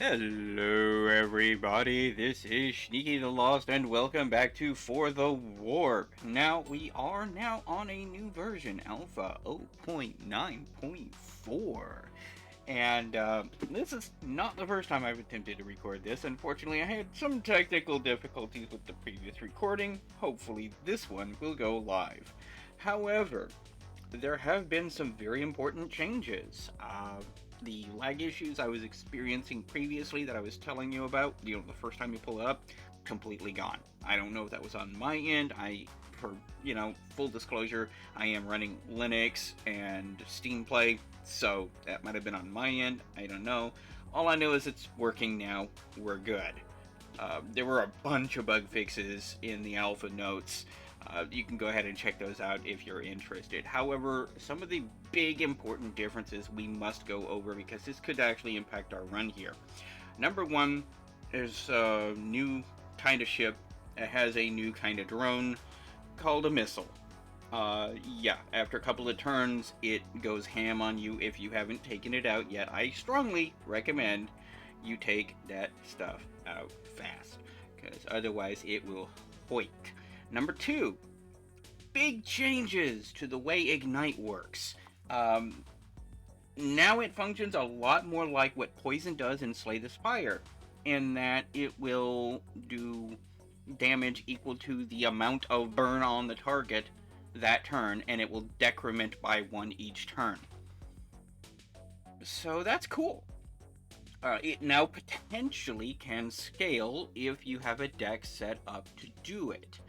Hello everybody, this is Sneaky the Lost and welcome back to For the Warp. Now we are now on a new version, Alpha 0.9.4. And this is not the first time I've attempted to record this. Unfortunately, I had some technical difficulties with the previous recording. Hopefully this one will go live. However, there have been some very important changes. The lag issues I was experiencing previously that I was telling you about, the first time you pull it up, completely gone. I don't know if that was on my end. For full disclosure, I am running Linux and Steam Play, so that might have been on my end. I don't know. All I know is it's working now. We're good. There were a bunch of bug fixes in the alpha notes. You can go ahead and check those out if you're interested. However, some of the big important differences we must go over because this could actually impact our run here. Number one is a new kind of ship. It has a new kind of drone called a missile. After a couple of turns, it goes ham on you if you haven't taken it out yet. I strongly recommend you take that stuff out fast, because otherwise it will hoik. Number two, big changes to the way Ignite works. Now it functions a lot more like what Poison does in Slay the Spire, in that it will do damage equal to the amount of burn on the target that turn, and it will decrement by 1 each turn. So that's cool. It now potentially can scale if you have a deck set up to do it.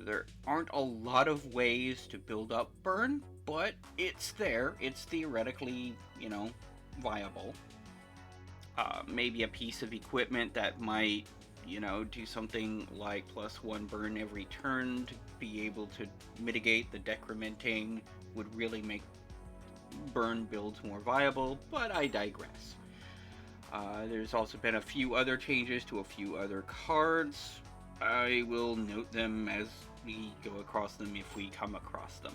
There aren't a lot of ways to build up burn, but it's there. It's theoretically, viable. Maybe a piece of equipment that might, do something like +1 burn every turn to be able to mitigate the decrementing would really make burn builds more viable, but I digress. There's also been a few other changes to a few other cards. I will note them as we go across them if we come across them.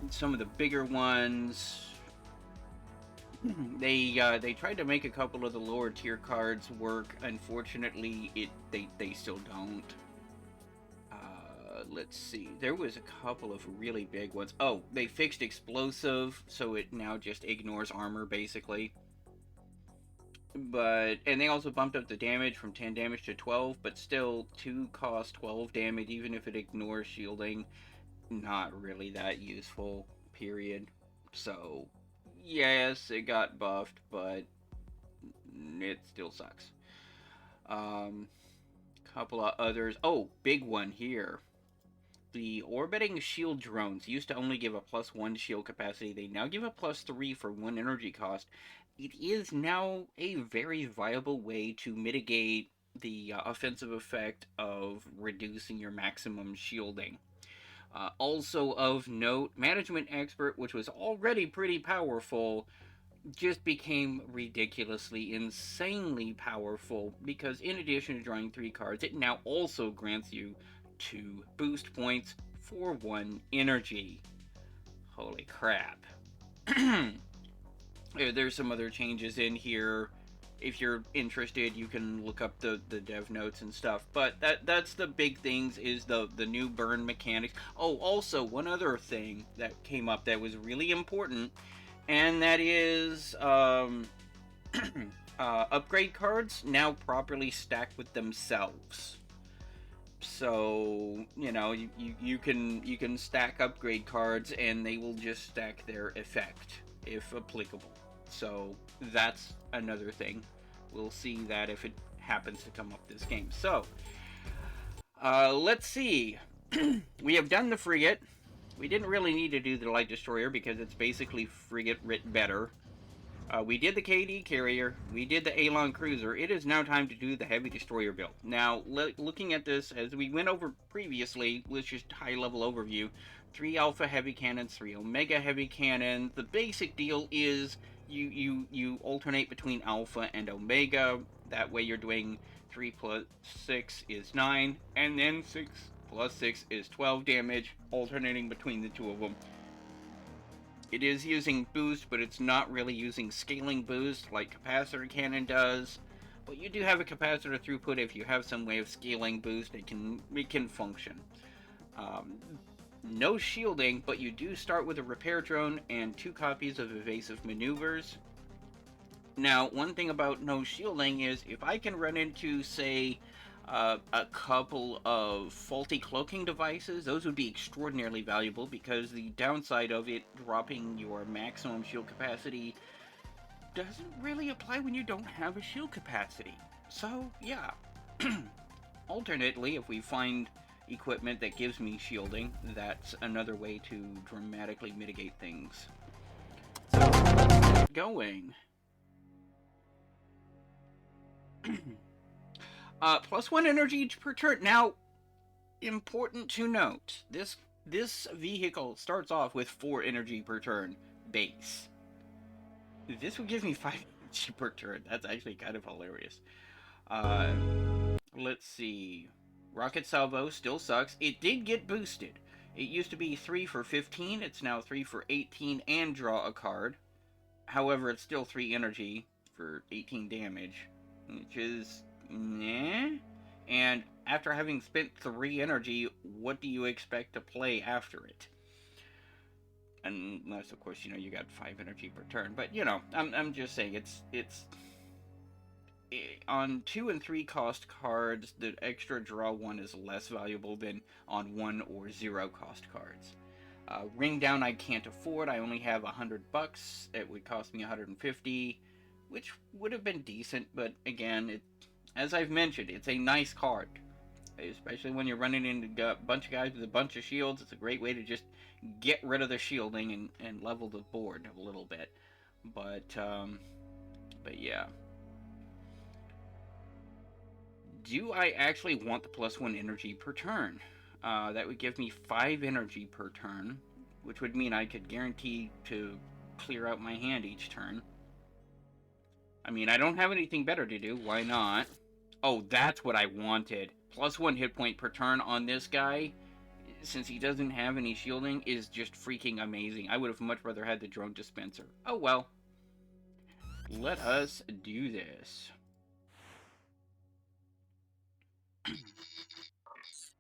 Some of the bigger ones, they tried to make a couple of the lower tier cards work. Unfortunately, they still don't. Let's see. There was a couple of really big ones. Oh, they fixed explosive, so it now just ignores armor basically. And they also bumped up the damage from 10 damage to 12, but still 2 cost 12 damage even if it ignores shielding. Not really that useful, period. So yes, it got buffed, but it still sucks. Couple of others. Oh, big one here. The orbiting shield drones used to only give a +1 shield capacity. They now give a +3 for 1 energy cost. It is now a very viable way to mitigate the offensive effect of reducing your maximum shielding. Also of note, Management Expert, which was already pretty powerful, just became ridiculously, insanely powerful because in addition to drawing 3 cards, it now also grants you 2 boost points for 1 energy. Holy crap. There's some other changes in here. If you're interested, you can look up the dev notes and stuff. But that's the big things, is the new burn mechanics. Oh, also, one other thing that came up that was really important, and that is upgrade cards now properly stack with themselves. So you can stack upgrade cards and they will just stack their effect if applicable. So that's another thing. We'll see that if it happens to come up this game. So let's see. We have done the frigate. We didn't really need to do the light destroyer because it's basically frigate writ better. We did the KD carrier. We did the Alon cruiser. It is now time to do the heavy destroyer build. Now, looking at this, as we went over previously, let's just high-level overview. 3 alpha heavy cannons, 3 omega heavy cannons. The basic deal is you alternate between alpha and omega. That way you're doing 3 plus 6 is 9, and then 6 plus 6 is 12 damage, alternating between the two of them. It is using boost, but it's not really using scaling boost like capacitor cannon does. But you do have a capacitor throughput. If you have some way of scaling boost, it can function. Um, no shielding, but you do start with a repair drone and 2 copies of evasive maneuvers. Now, one thing about no shielding is if I can run into, say, a couple of faulty cloaking devices, those would be extraordinarily valuable because the downside of it dropping your maximum shield capacity doesn't really apply when you don't have a shield capacity. So, yeah. Alternately, if we find equipment that gives me shielding, that's another way to dramatically mitigate things. So, going. +1 energy per turn. Now, important to note, this vehicle starts off with 4 energy per turn base. This would give me 5 energy per turn. That's actually kind of hilarious. Let's see. Rocket salvo still sucks. It did get boosted. It used to be 3 for 15. It's now 3 for 18 and draw a card. However, it's still 3 energy for 18 damage, which is nah. And after having spent 3 energy, what do you expect to play after it? Unless, of course, you got 5 energy per turn. But I'm just saying it's on 2 and 3 cost cards, the extra draw 1 is less valuable than on 1 or 0 cost cards. Ring down I can't afford. I only have $100. It would cost me 150, which would have been decent. But again, as I've mentioned, it's a nice card, especially when you're running into a bunch of guys with a bunch of shields. It's a great way to just get rid of the shielding and level the board a little bit. But yeah. Do I actually want the +1 energy per turn? That would give me 5 energy per turn, which would mean I could guarantee to clear out my hand each turn. I mean, I don't have anything better to do. Why not? Oh, that's what I wanted. +1 hit point per turn on this guy, since he doesn't have any shielding, is just freaking amazing. I would have much rather had the drone dispenser. Oh well. Let us do this.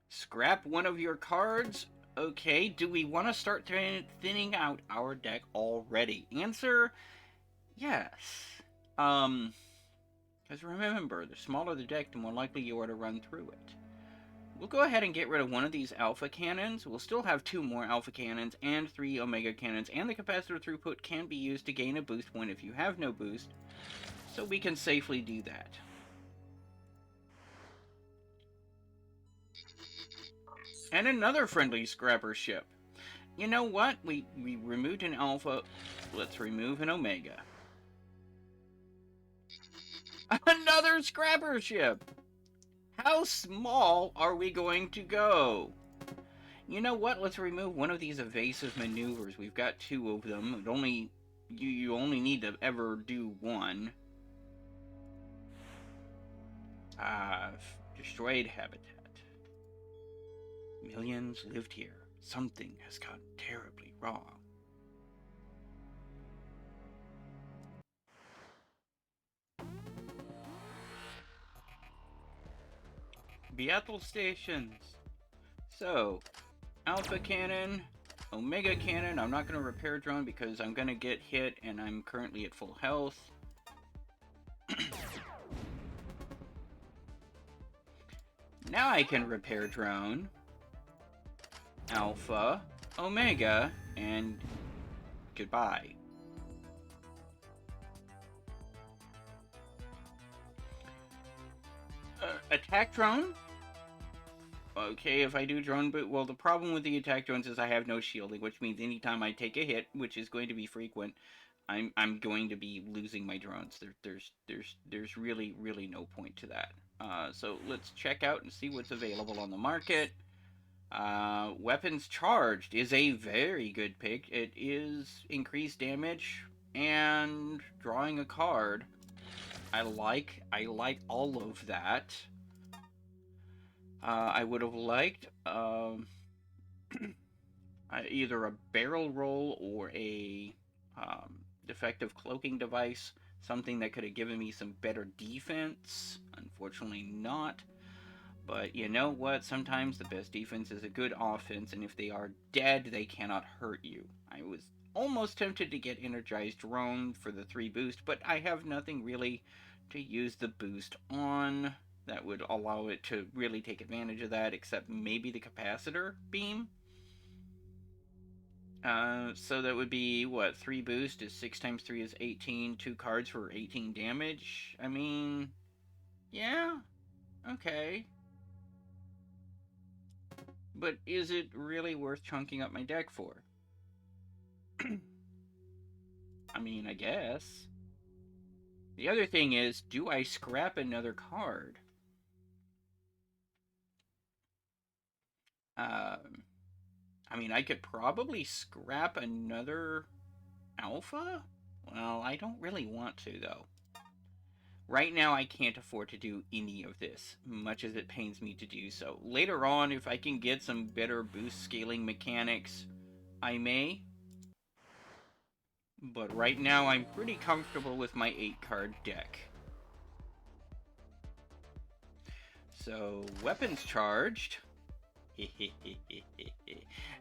Scrap one of your cards. Okay, do we want to start thinning out our deck already? Answer, yes. Because remember, the smaller the deck, the more likely you are to run through it. We'll go ahead and get rid of one of these alpha cannons. We'll still have 2 more alpha cannons and 3 omega cannons, and the capacitor throughput can be used to gain a boost point if you have no boost, so we can safely do that. And another friendly scrapper ship. You know what? We removed an alpha. Let's remove an omega. Another scrapper ship! How small are we going to go? You know what? Let's remove one of these evasive maneuvers. We've got 2 of them. You only need to ever do 1. Destroyed habitat. Millions lived here. Something has gone terribly wrong. Battle stations. So, alpha cannon, omega cannon. I'm not going to repair drone because I'm going to get hit and I'm currently at full health. Now I can repair drone, alpha, omega, and goodbye. Attack drone? Okay, if I do drone boot, well, the problem with the attack drones is I have no shielding, which means anytime I take a hit, which is going to be frequent, I'm going to be losing my drones. There's really no point to that. So let's check out and see what's available on the market. Weapons charged is a very good pick. It is increased damage and drawing a card. I like all of that. I would have liked, I either a barrel roll or a defective cloaking device, something that could have given me some better defense. Unfortunately, not. But you know what? Sometimes the best defense is a good offense, and if they are dead, they cannot hurt you. I was almost tempted to get energized drone for the 3 boost, but I have nothing really to use the boost on that would allow it to really take advantage of that, except maybe the capacitor beam. So that would be, what, 3 boost is 6 times 3 is 18, 2 cards for 18 damage? I mean, yeah, okay. But is it really worth chunking up my deck for? I mean, I guess. The other thing is, do I scrap another card? I mean, I could probably scrap another alpha? Well, I don't really want to, though. Right now, I can't afford to do any of this, much as it pains me to do so. Later on, if I can get some better boost scaling mechanics, I may. But right now, I'm pretty comfortable with my 8-card deck. So, weapons charged.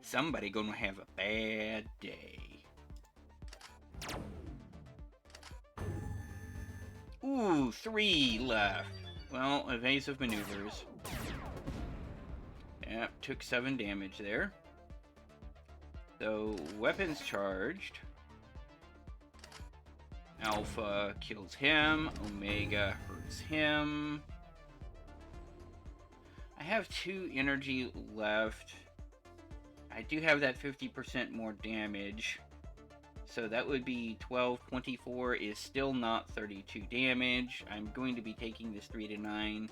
Somebody gonna have a bad day. Ooh, 3 left. Well, evasive maneuvers. Yep, took 7 damage there. So, weapons charged. Alpha kills him. Omega hurts him. I have 2 energy left. I do have that 50% more damage. So that would be 12, 24 is still not 32 damage. I'm going to be taking this 3 to 9.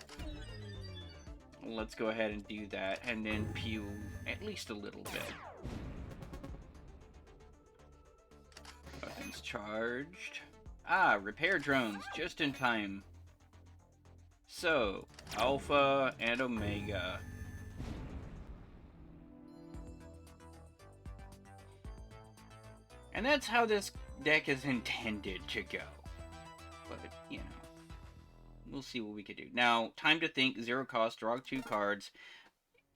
Let's go ahead and do that, and then pew at least a little bit. Weapons charged. Ah, repair drones, just in time. So, Alpha and Omega. And that's how this deck is intended to go. But, you know, we'll see what we can do. Now, time to think, 0 cost, draw 2 cards.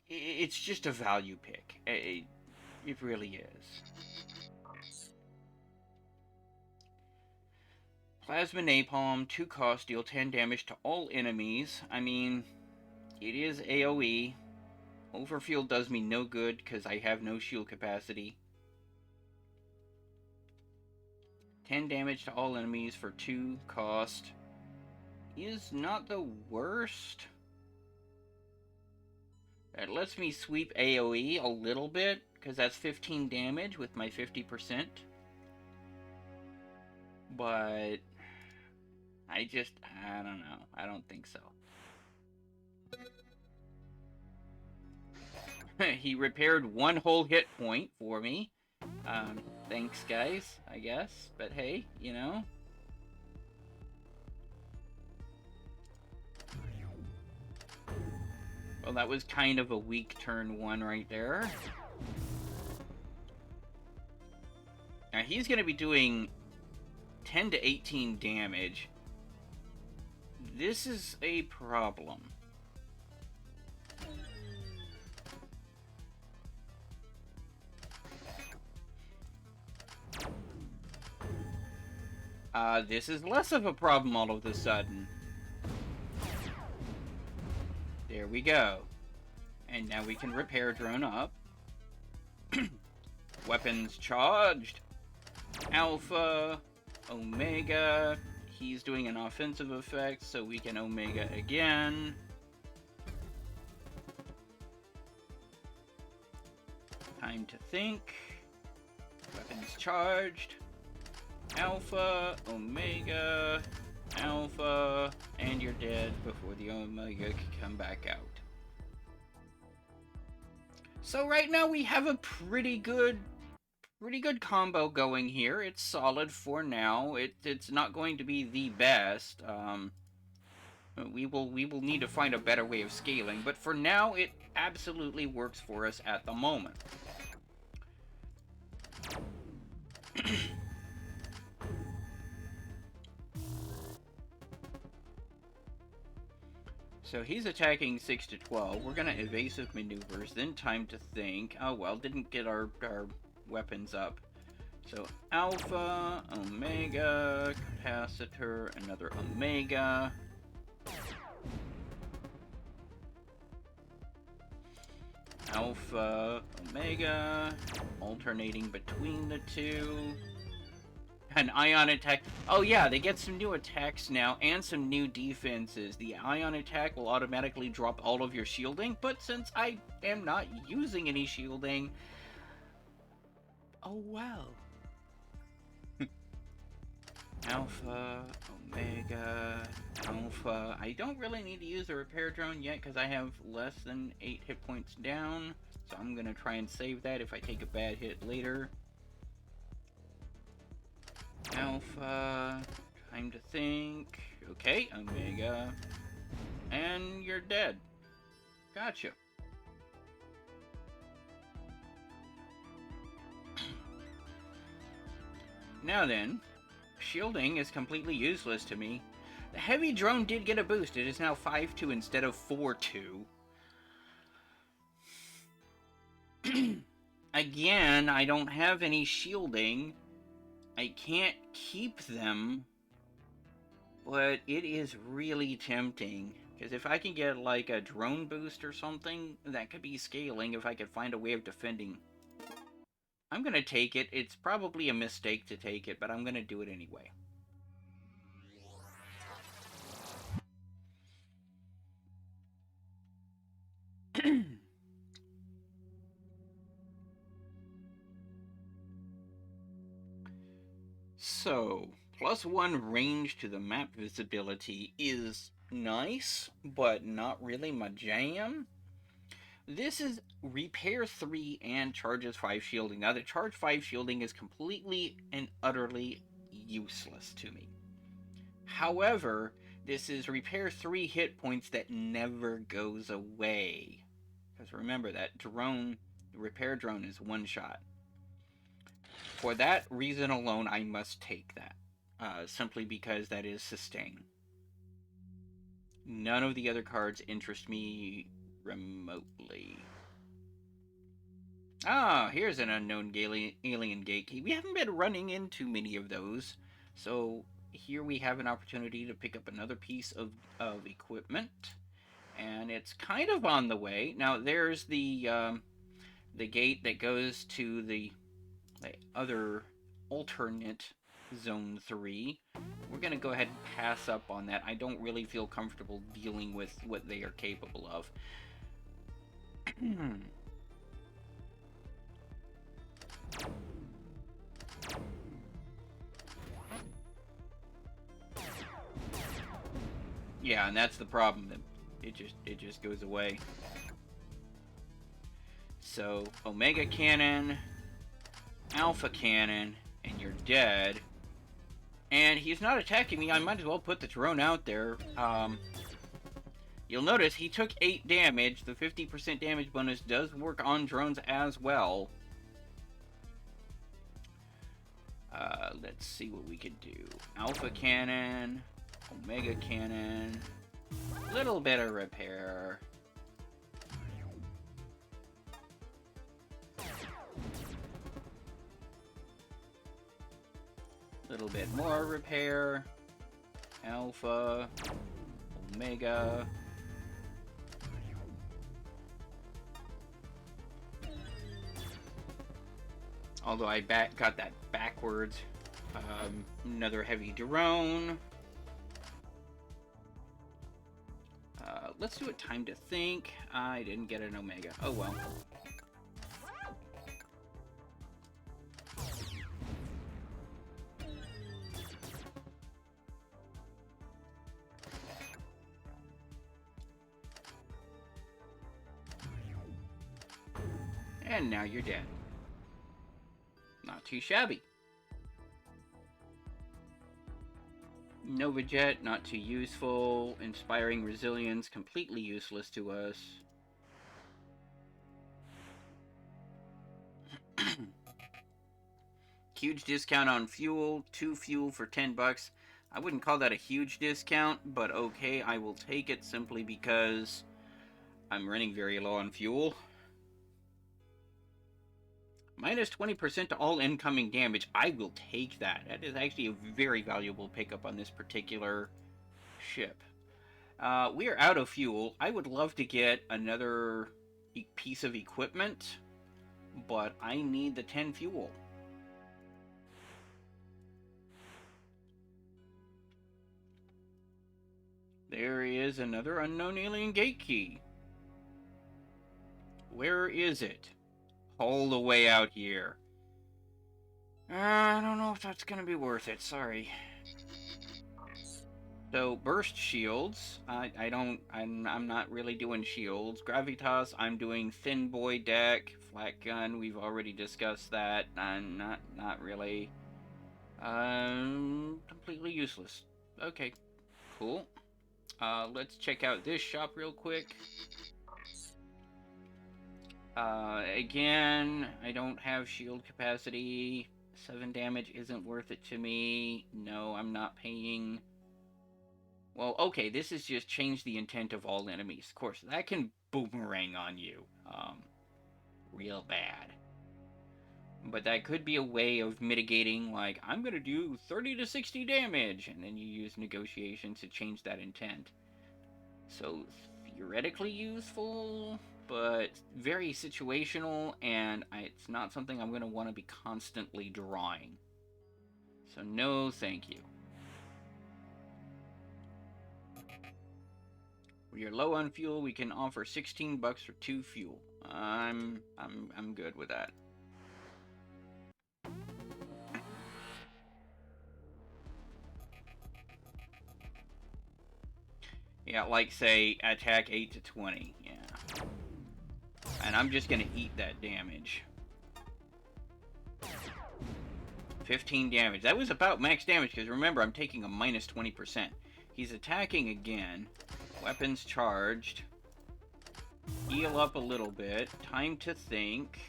It's just a value pick. It really is. Plasma Napalm, 2 cost, deal 10 damage to all enemies. I mean, it is AoE. Overfield does me no good because I have no shield capacity. 10 damage to all enemies for 2 cost is not the worst. That lets me sweep AoE a little bit, because that's 15 damage with my 50%. But I don't know. I don't think so. He repaired 1 whole hit point for me. Thanks, guys, I guess. But hey, you know. Well, that was kind of a weak turn 1 right there. Now, he's going to be doing 10 to 18 damage. This is a problem. This is less of a problem all of a sudden. There we go. And now we can repair drone up. Weapons charged. Alpha. Omega. He's doing an offensive effect, so we can Omega again. Time to think. Weapons charged. Alpha, Omega, Alpha, and you're dead before the Omega can come back out. So right now we have a pretty good combo going here. It's solid for now. It's not going to be the best. We will need to find a better way of scaling, but for now it absolutely works for us at the moment. So he's attacking 6 to 12. We're gonna evasive maneuvers, then time to think. Oh well, didn't get our weapons up. So Alpha, Omega, Capacitor, another Omega. Alpha, Omega, alternating between the two. An ion attack. Oh yeah, they get some new attacks now and some new defenses. The ion attack will automatically drop all of your shielding, but since I am not using any shielding, oh well. Alpha, Omega, Alpha. I don't really need to use the repair drone yet because I have less than 8 hit points down. So I'm going to try and save that if I take a bad hit later. Alpha, time to think. Okay, Omega. And you're dead. Gotcha. Now then, shielding is completely useless to me. The heavy drone did get a boost. It is now 5-2 instead of 4-2. Again, I don't have any shielding. I can't keep them. But it is really tempting. Because if I can get like a drone boost or something, that could be scaling if I could find a way of defending. I'm going to take it. It's probably a mistake to take it, but I'm going to do it anyway. So, +1 range to the map visibility is nice, but not really my jam. This is repair 3 and charges 5 shielding. Now the charge 5 shielding is completely and utterly useless to me. However, this is repair 3 hit points that never goes away. Because remember that drone, the repair drone is one shot. For that reason alone, I must take that. Simply because that is sustain. None of the other cards interest me remotely. Ah, here's an unknown alien gatekeep. We haven't been running into many of those. So here we have an opportunity to pick up another piece of equipment. And it's kind of on the way. Now there's the gate that goes to the other alternate Zone 3. We're going to go ahead and pass up on that. I don't really feel comfortable dealing with what they are capable of. Yeah, and that's the problem. It just goes away. So, Omega Cannon, Alpha Cannon, and you're dead. And he's not attacking me. I might as well put the drone out there. You'll notice he took 8 damage. The 50% damage bonus does work on drones as well. Let's see what we can do. Alpha Cannon, Omega Cannon, little bit of repair. Little bit more repair. Alpha, Omega. Although I got that backwards. Another heavy drone. Let's do it time to think. I didn't get an Omega. Oh well. And now you're dead. Not too shabby. Nova Jet, not too useful. Inspiring Resilience, completely useless to us. Huge discount on fuel. 2 fuel for $10. I wouldn't call that a huge discount, but okay, I will take it simply because I'm running very low on fuel. Minus 20% to all incoming damage. I will take that. That is actually a very valuable pickup on this particular ship. We are out of fuel. I would love to get another piece of equipment, but I need the 10 fuel. There is another unknown alien gate key. Where is it? All the way out here. I don't know if that's gonna be worth it. Sorry. So burst shields. I'm not really doing shields. Gravitas. I'm doing thin boy deck. Flat gun. We've already discussed that. I'm not really. Completely useless. Okay. Cool. Let's check out this shop real quick. Again, I don't have shield capacity. 7 damage isn't worth it to me. No, I'm not paying. Well, okay, this is just change the intent of all enemies. Of course, that can boomerang on you. Real bad. But that could be a way of mitigating, like, I'm gonna do 30 to 60 damage, and then you use negotiation to change that intent. So, theoretically useful, but very situational, and it's not something I'm gonna want to be constantly drawing. So, no thank you. When you're low on fuel, we can offer 16 bucks for 2 fuel. I'm good with that. Yeah, like say attack 8 to 20. Yeah. And I'm just gonna eat that damage. 15 damage. That was about max damage because remember I'm taking a minus 20%. He's attacking again. Weapons charged. Heal up a little bit. Time to think.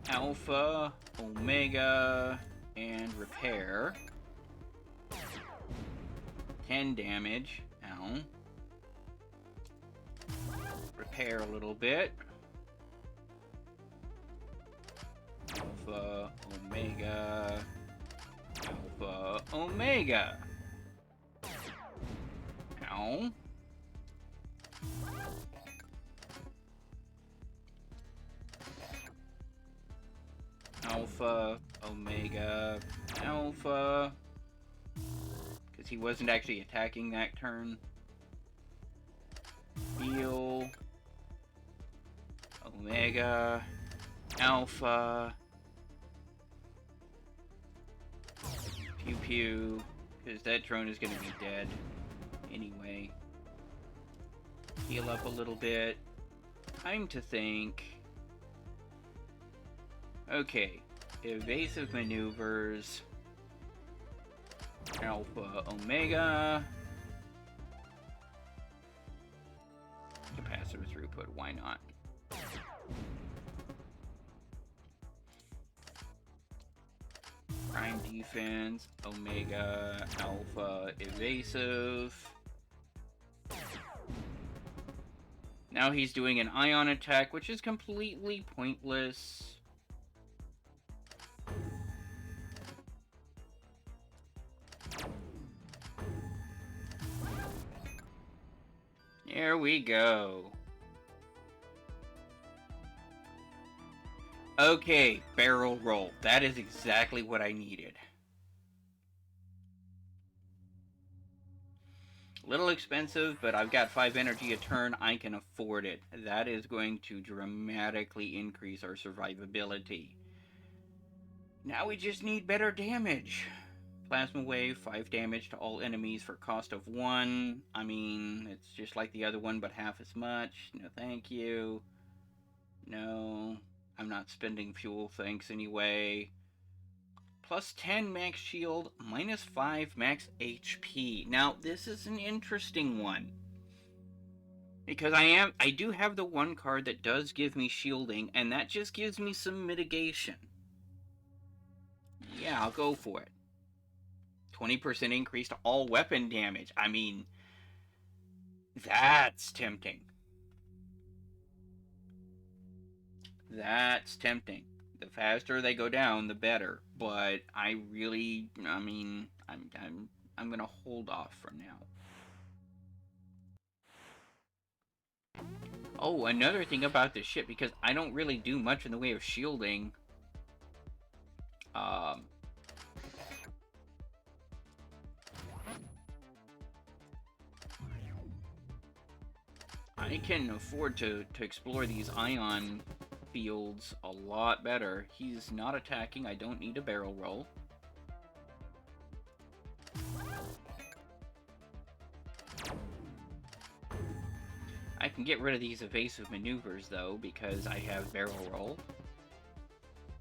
Alpha, Omega, and repair. 10 damage. Ow. Repair a little bit. Alpha, Omega. Alpha, Omega. Ow. Alpha, Omega, Alpha. Because he wasn't actually attacking that turn. Heal. Omega. Alpha. Pew pew. Because that drone is going to be dead. Anyway. Heal up a little bit. Time to think. Okay. Evasive maneuvers. Alpha, Omega. Capacitor throughput, why not? Prime defense, Omega, Alpha, evasive. Now he's doing an ion attack, which is completely pointless. There we go. Okay, barrel roll. That is exactly what I needed. A little expensive, but I've got 5 energy a turn. I can afford it. That is going to dramatically increase our survivability. Now we just need better damage. Plasma wave, 5 damage to all enemies for cost of 1. I mean, it's just like the other one, but half as much. No thank you. No, I'm not spending fuel, thanks anyway. Plus 10 max shield, minus 5 max HP. Now, this is an interesting one. Because I do have the one card that does give me shielding, and that just gives me some mitigation. Yeah, I'll go for it. 20% increase to all weapon damage. I mean, that's tempting. That's tempting. The faster they go down, the better. But I mean, I'm gonna hold off for now. Oh, another thing about this ship, because I don't really do much in the way of shielding. I can afford to explore these ion fields a lot better. He's not attacking. I don't need a barrel roll. I can get rid of these evasive maneuvers, though, because I have barrel roll.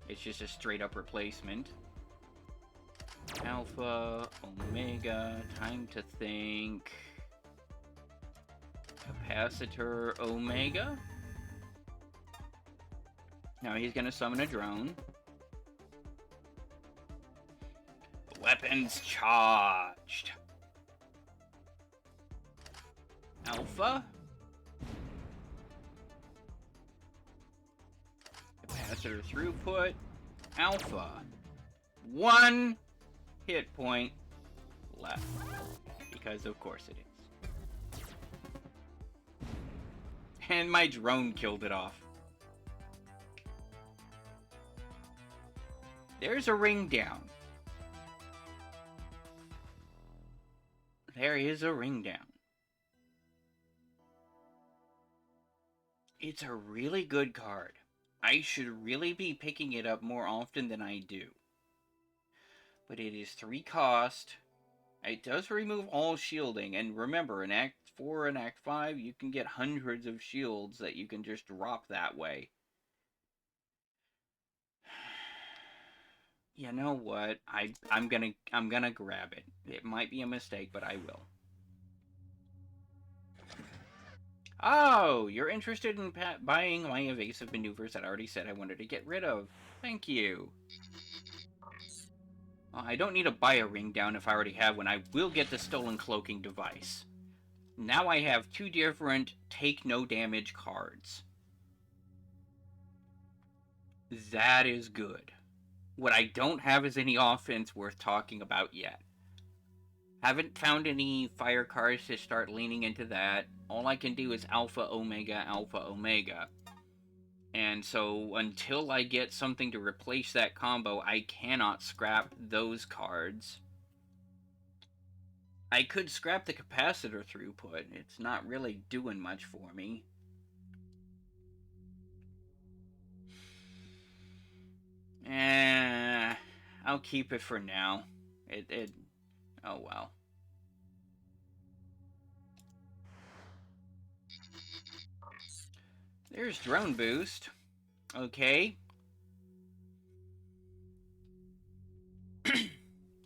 It's just a straight-up replacement. Alpha, Omega, time to think. Capacitor, Omega. Now he's gonna summon a drone. Weapons charged. Alpha. Capacitor throughput. Alpha. 1 hit point left. Because of course it is. And my drone killed it off. There's a ring down. There is a ring down. It's a really good card. I should really be picking it up more often than I do. But it is 3 cost. It does remove all shielding. And remember, in Act 4 and Act 5, you can get hundreds of shields that you can just drop that way. You know what? I'm gonna grab it. It might be a mistake, but I will. Oh, you're interested in buying my evasive maneuvers that I already said I wanted to get rid of. Thank you. Well, I don't need to buy a ring down if I already have one. I will get the stolen cloaking device. Now I have 2 different take no damage cards. That is good. What I don't have is any offense worth talking about yet. Haven't found any fire cards to start leaning into that. All I can do is Alpha, Omega, Alpha, Omega. And so until I get something to replace that combo, I cannot scrap those cards. I could scrap the capacitor throughput. It's not really doing much for me. I'll keep it for now. Oh well. There's drone boost. Okay.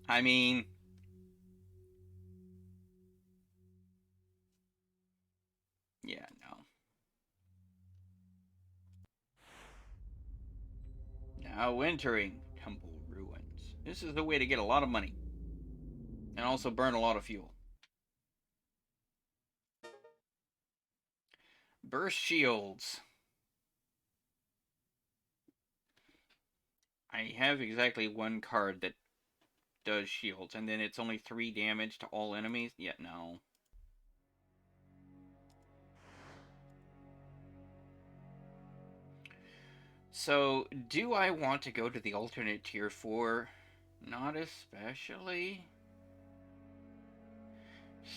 I mean, yeah, no. Now entering Temple Ruins. This is the way to get a lot of money. And also burn a lot of fuel. Burst shields. I have exactly 1 card that does shields, and then it's only 3 damage to all enemies? Yeah, no. So, do I want to go to the alternate tier 4? Not especially.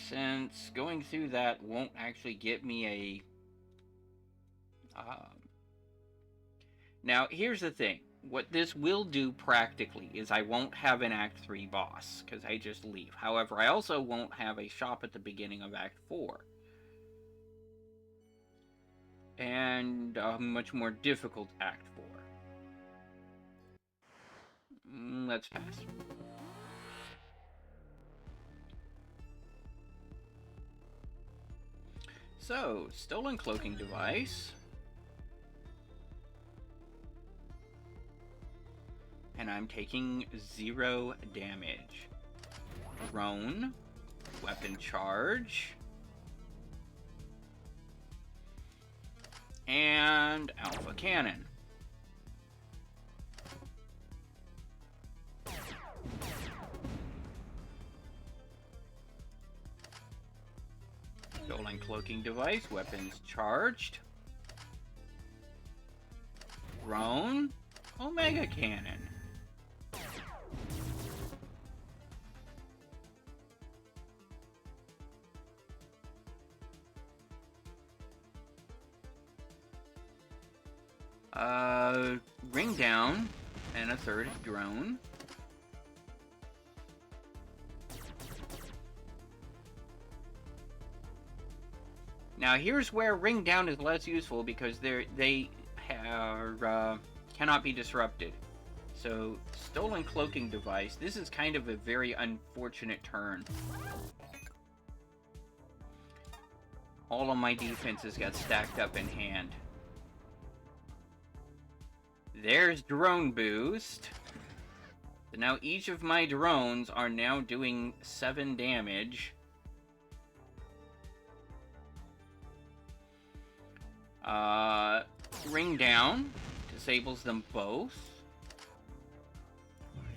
Since going through that won't actually get me a... Now, here's the thing. What this will do practically is I won't have an Act 3 boss, because I just leave. However, I also won't have a shop at the beginning of Act 4. And a much more difficult Act 4. Let's pass. So, stolen cloaking device. And I'm taking 0 damage. Drone. Weapon charge. And Alpha Cannon. Stolen Cloaking Device. Weapons charged. Drone. Omega Cannon. Ring down, and a third drone. Now here's where ring down is less useful because they cannot be disrupted. So stolen cloaking device. This is kind of a very unfortunate turn. All of my defenses got stacked up in hand. There's drone boost. So now each of my drones are now doing 7 damage. Ring down disables them both.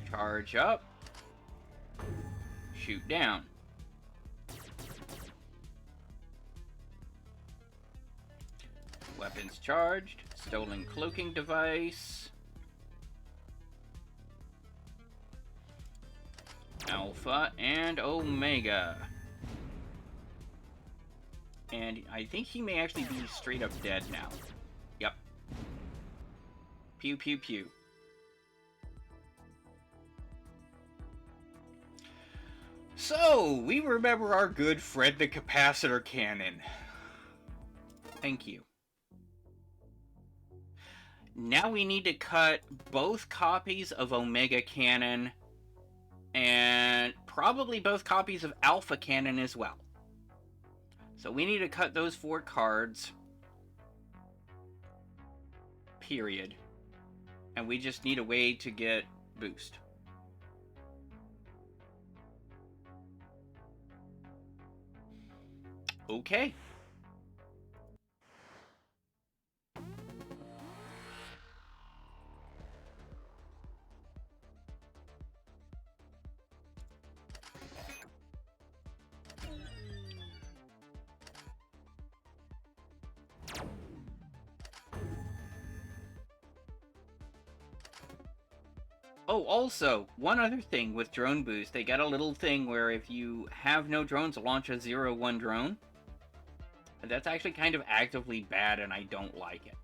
Charge up. Shoot down. Weapons charged. Stolen cloaking device. Alpha and Omega. And I think he may actually be straight up dead now. Yep. Pew pew pew. So, we remember our good Fred the Capacitor Cannon. Thank you. Now we need to cut both copies of Omega Cannon and probably both copies of Alpha Cannon as well. So we need to cut those 4 cards. Period. And we just need a way to get boost. Okay. Oh, also, one other thing with drone boost, they got a little thing where if you have no drones, launch a 0-1 drone. That's actually kind of actively bad, and I don't like it.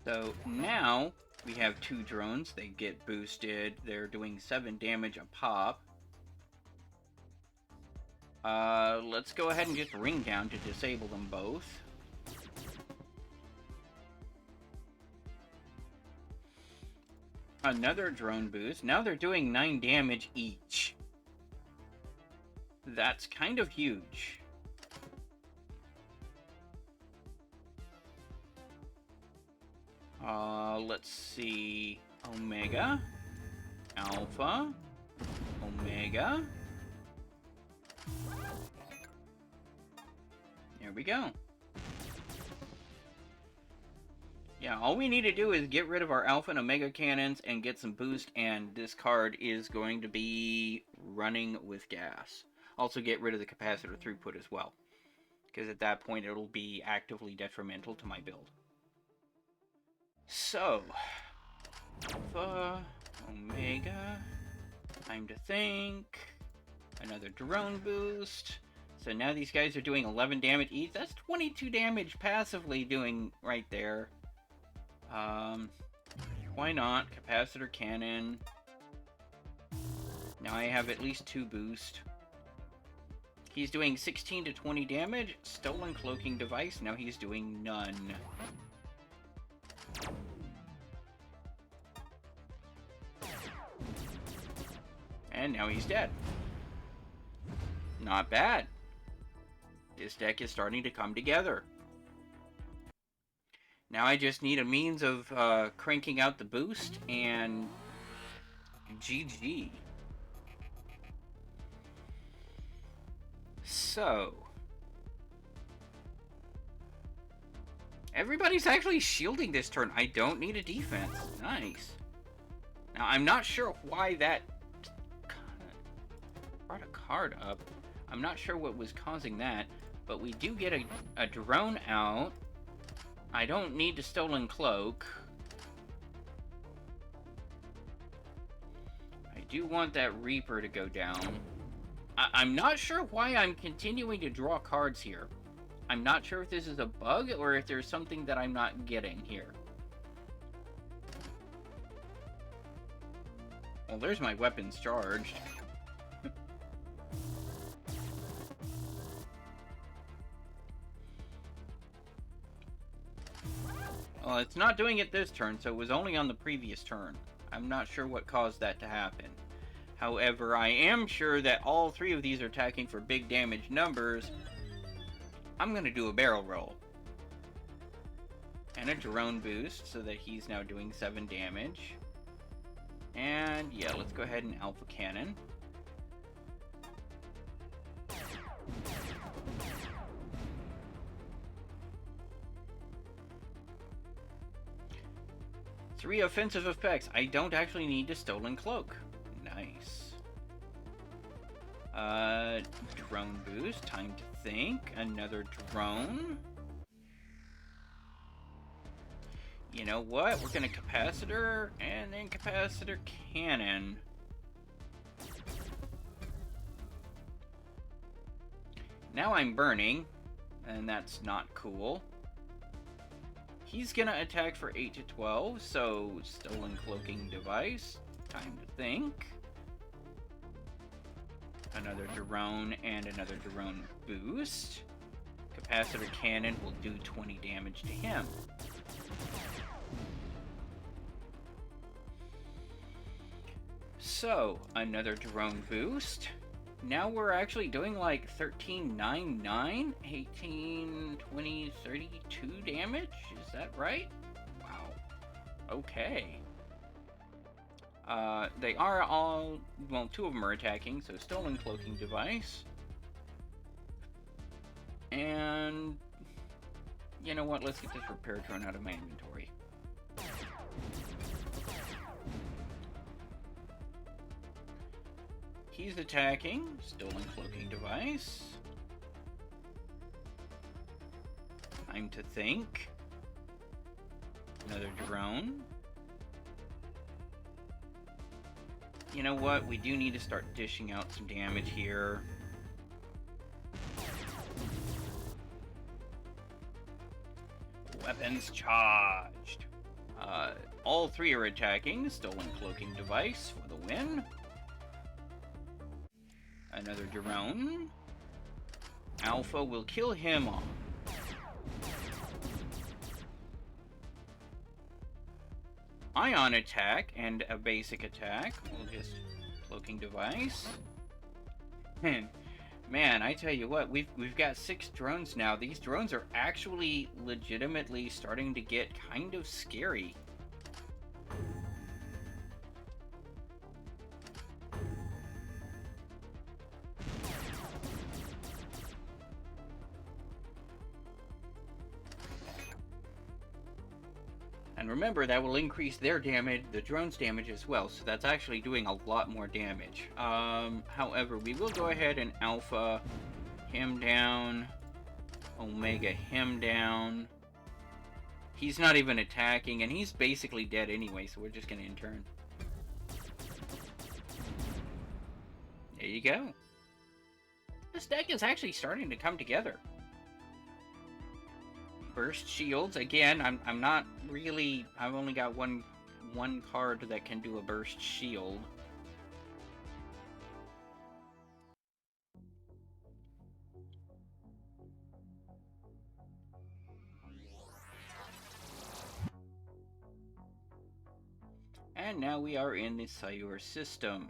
So now we have 2 drones. They get boosted. They're doing 7 damage a pop. Let's go ahead and just ring down to disable them both. Another drone boost. Now they're doing 9 damage each. That's kind of huge. Let's see. Omega. Alpha. Omega. There we go. Yeah, all we need to do is get rid of our Alpha and Omega cannons and get some boost, and this card is going to be running with gas. Also get rid of the capacitor throughput as well, because at that point it'll be actively detrimental to my build. So, Alpha, Omega, time to think, another drone boost. So now these guys are doing 11 damage each. That's 22 damage passively doing right there. Why not? Capacitor cannon. Now I have at least 2 boost. He's doing 16 to 20 damage. Stolen Cloaking Device. Now he's doing none. And now he's dead. Not bad. This deck is starting to come together. Now I just need a means of cranking out the boost, and GG. So, everybody's actually shielding this turn. I don't need a defense. Nice. Now, I'm not sure why that brought a card up. I'm not sure what was causing that, but we do get a drone out. I don't need the Stolen Cloak. I do want that Reaper to go down. I'm not sure why I'm continuing to draw cards here. I'm not sure if this is a bug or if there's something that I'm not getting here. Well, there's my weapons charged. Well, it's not doing it this turn, so it was only on the previous turn. I'm not sure what caused that to happen. However, I am sure that all three of these are attacking for big damage numbers. I'm going to do a barrel roll. And a drone boost, so that he's now doing 7 damage. And yeah, let's go ahead and Alpha Cannon. Three offensive effects. I don't actually need a Stolen Cloak. Nice. Drone boost. Time to think. Another drone. You know what? We're gonna Capacitor and then Capacitor Cannon. Now I'm burning, and that's not cool. He's gonna attack for 8 to 12, so Stolen Cloaking Device. Time to think. Another drone and another drone boost. Capacitor Cannon will do 20 damage to him. So, another drone boost. Now we're actually doing like 13, 9, 9, 18, 20, 32 damage? Is that right? Wow. Okay. They are all, well, 2 of them are attacking, so Stolen Cloaking Device. And, you know what, let's get this repair drone out of my inventory. He's attacking, Stolen Cloaking Device. Time to think. Another drone. You know what? We do need to start dishing out some damage here. Weapons charged. All 3 are attacking. Stolen Cloaking Device for the win. Another drone. Alpha will kill him off. Ion attack and a basic attack. We'll just Cloaking Device. Man, I tell you what, we've got 6 drones now. These drones are actually legitimately starting to get kind of scary. And remember, that will increase their damage, the drone's damage as well, so that's actually doing a lot more damage. However, we will go ahead and Alpha him down, Omega him down. He's not even attacking, and he's basically dead anyway, so we're just gonna end turn. There you go. This deck is actually starting to come together. Burst shields again. I'm not really. I've only got one card that can do a burst shield. now we are in the cellular system.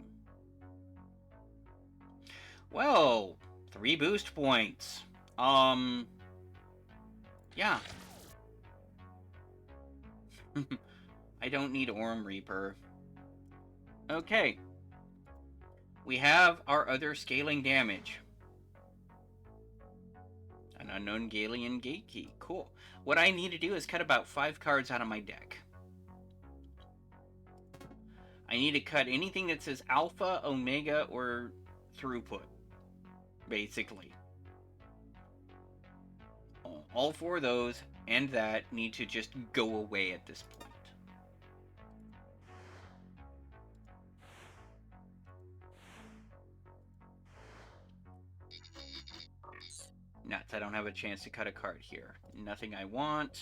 Well, 3 boost points. Yeah. I don't need Orm Reaper. Okay. We have our other scaling damage. An unknown Galian gate key. Cool. What I need to do is cut about 5 cards out of my deck. I need to cut anything that says Alpha, Omega, or Throughput. Basically. All 4 of those and that need to just go away at this point. Nuts, I don't have a chance to cut a card here. Nothing I want.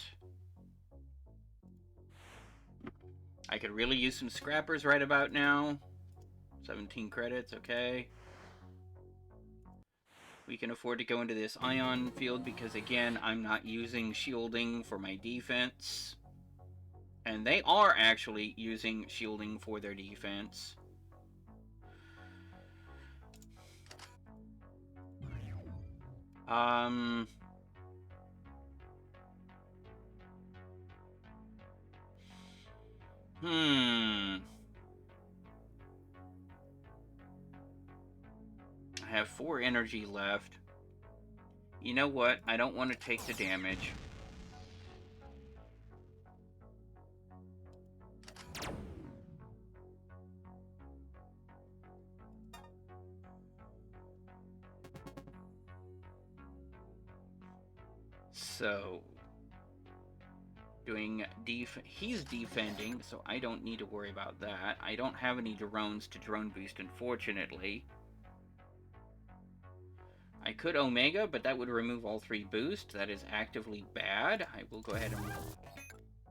I could really use some scrappers right about now. 17 credits, okay. We can afford to go into this ion field because, again, I'm not using shielding for my defense. And they are actually using shielding for their defense. I have 4 energy left. You know what? I don't want to take the damage. So, he's defending, so I don't need to worry about that. I don't have any drones to drone boost, unfortunately. I could Omega, but that would remove all 3 boosts. That is actively bad. I will go ahead and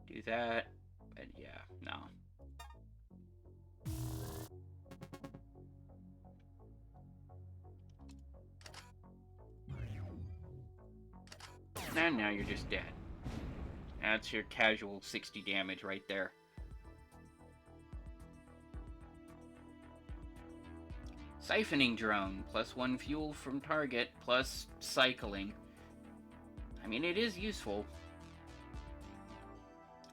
do that. But yeah, no. And now you're just dead. That's your casual 60 damage right there. Siphoning drone, +1 fuel from target, plus cycling. I mean, it is useful.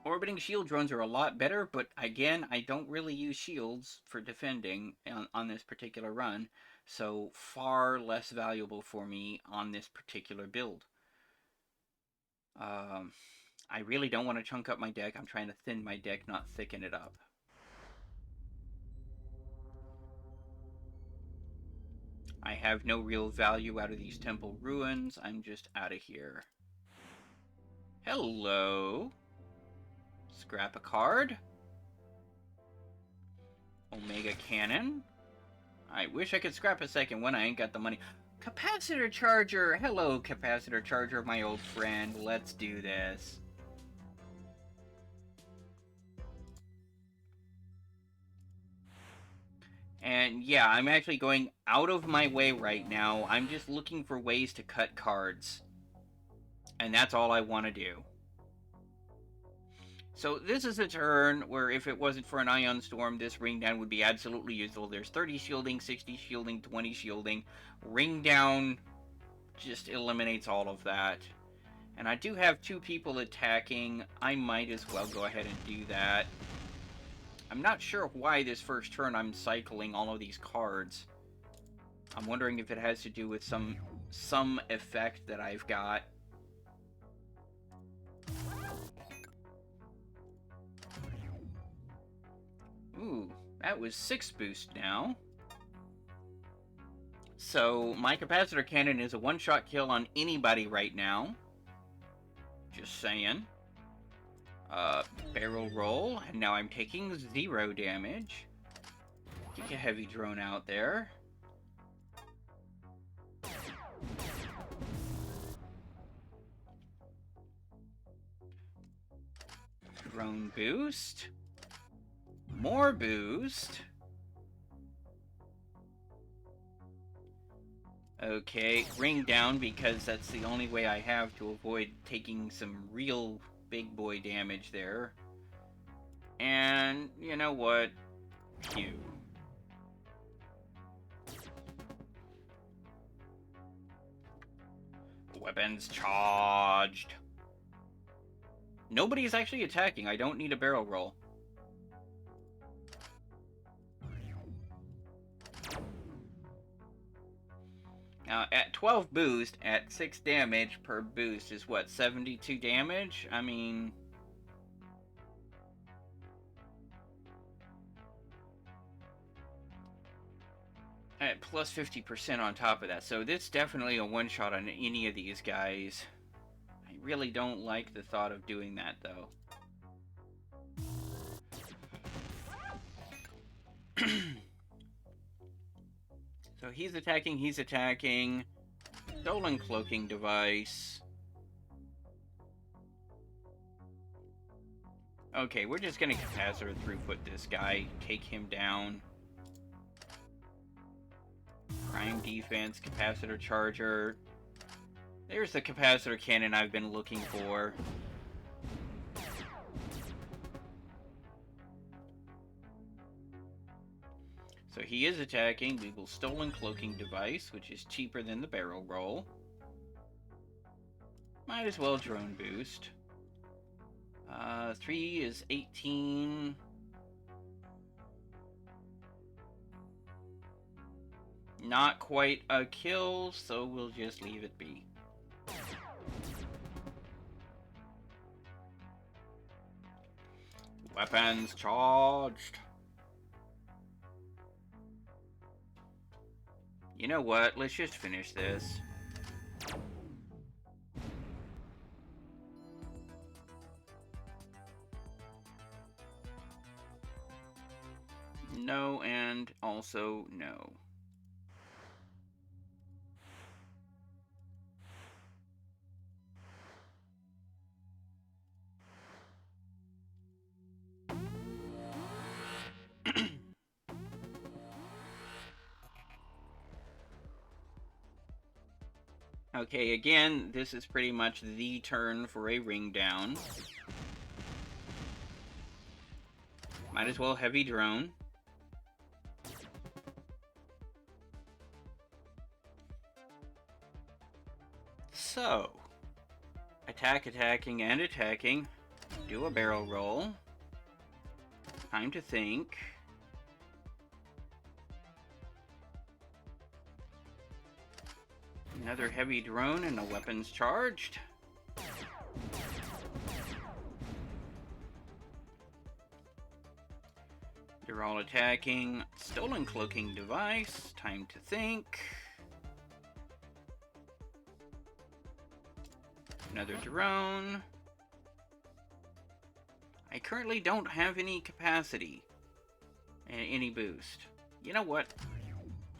Orbiting shield drones are a lot better, but again, I don't really use shields for defending on this particular run, so far less valuable for me on this particular build. I really don't want to chunk up my deck. I'm trying to thin my deck, not thicken it up. I have no real value out of these temple ruins. I'm just out of here. Hello. Scrap a card. Omega Cannon. I wish I could scrap a second one. I ain't got the money. Capacitor Charger. Hello, Capacitor Charger, my old friend. Let's do this. And yeah, I'm actually going out of my way right now. I'm just looking for ways to cut cards. And that's all I want to do. So this is a turn where if it wasn't for an Ion Storm, this Ring Down would be absolutely useful. There's 30 shielding, 60 shielding, 20 shielding. Ring Down just eliminates all of that. And I do have 2 people attacking. I might as well go ahead and do that. I'm not sure why this first turn I'm cycling all of these cards. I'm wondering if it has to do with some effect that I've got. Ooh, that was 6 boost now. So my Capacitor Cannon is a one-shot kill on anybody right now. Just saying. Barrel roll, and now I'm taking 0 damage. Get a heavy drone out there. Drone boost. More boost. Okay, ring down because that's the only way I have to avoid taking some real big boy damage there. And you know what? Pew. Weapons charged. Nobody is actually attacking. I don't need a barrel roll. Now, at 12 boost, at 6 damage per boost is what, 72 damage? I mean... at plus 50% on top of that. So this definitely a one-shot on any of these guys. I really don't like the thought of doing that, though. So he's attacking. Stolen cloaking device. Okay, we're just gonna capacitor throughput this guy, take him down. Prime defense, capacitor charger. There's the capacitor cannon I've been looking for. So he is attacking. We will stolen cloaking device, which is cheaper than the barrel roll. Might as well drone boost. 3 is 18. Not quite a kill, so we'll just leave it be. Weapons charged. You know what? Let's just finish this. No, and also no. Okay, again, this is pretty much the turn for a ring down. Might as well heavy drone. So, attacking, and attacking. Do a barrel roll. Time to think. Another heavy drone and a weapons charged. They're all attacking. Stolen cloaking device. Time to think. Another drone. I currently don't have any capacity. Any boost. You know what?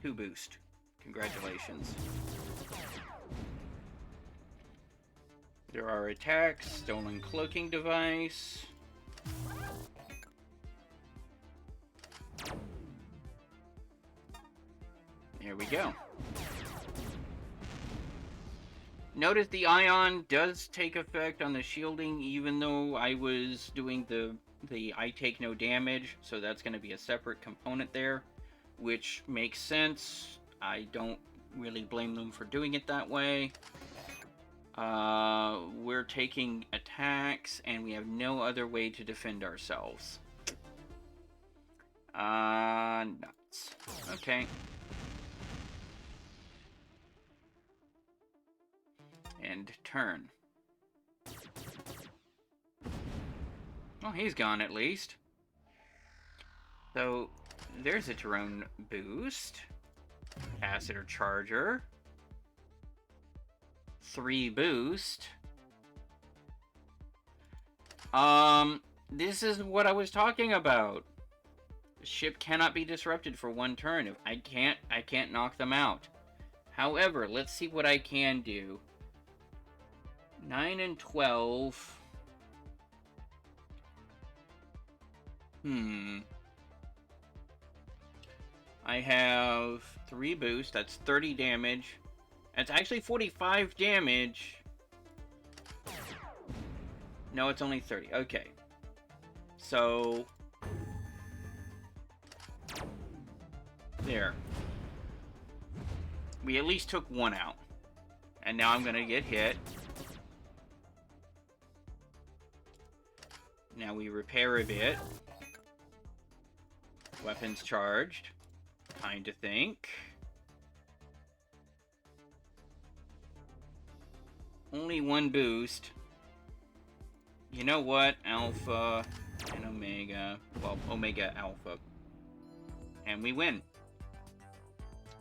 2 boost. Congratulations. There are attacks. Stolen cloaking device. There we go. Notice the ion does take effect on the shielding, even though I was doing the I take no damage, so that's going to be a separate component there, which makes sense. I don't really blame them for doing it that way. We're taking attacks, and we have no other way to defend ourselves. Nuts. Okay. And turn. Well, he's gone at least. So, there's a drone boost. Capacitor charger. 3 boost. This is what I was talking about. The ship cannot be disrupted for 1 turn. If I can't knock them out. However, let's see what I can do. 9 and 12. I have 3 boosts. That's 30 damage. That's actually 45 damage. No, it's only 30. Okay. So, There. We at least took one out. And now I'm gonna get hit. Now we repair a bit. Weapons charged. Time to think. Only one boost. You know what? Alpha and Omega. Well, Omega Alpha. And we win.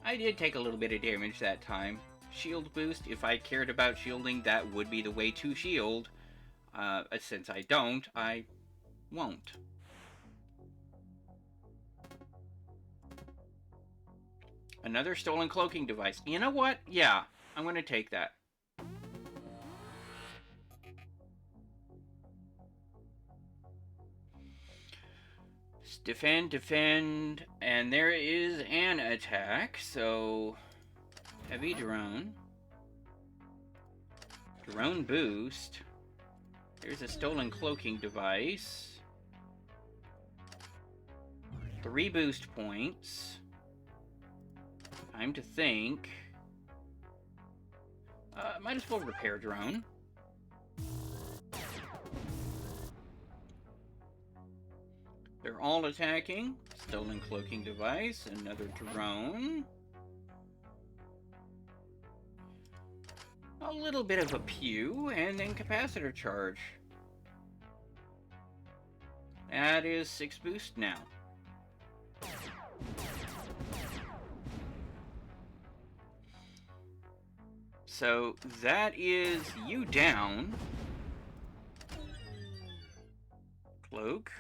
I did take a little bit of damage that time. Shield boost. If I cared about shielding, that would be the way to shield. Since I don't, I won't. Another stolen cloaking device. You know what? Yeah, I'm going to take that. Defend, defend, and there is an attack, so heavy drone. Drone boost. There's a stolen cloaking device. 3 boost points. Time to think. Might as well repair drone. They're all attacking. Stolen cloaking device. Another drone. A little bit of a pew. And then capacitor charge. That is 6 boost now. So that is you down. Cloak.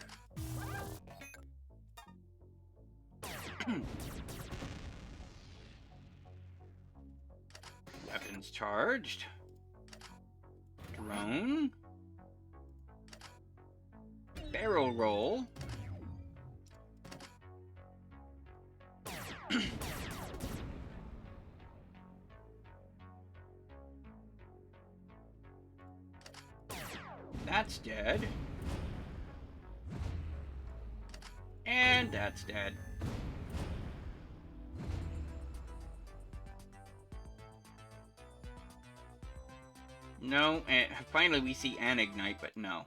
Weapons charged. Drone. Barrel roll. That's dead. And that's dead. No, and finally we see an ignite, but no.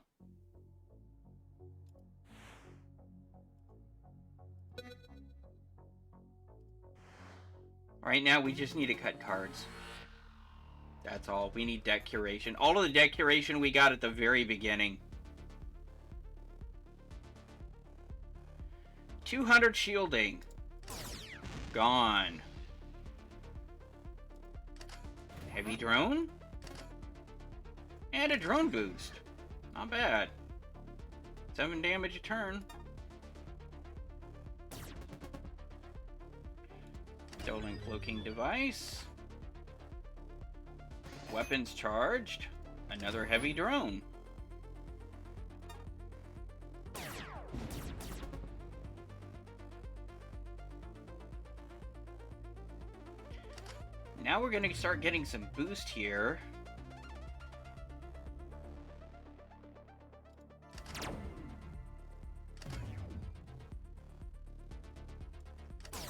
Right now we just need to cut cards. That's all. We need deck curation. All of the deck curation we got at the very beginning. 200 shielding. Gone. Heavy drone? And a drone boost. Not bad. 7 damage a turn. Stolen cloaking device. Weapons charged. Another heavy drone. Now we're gonna start getting some boost here.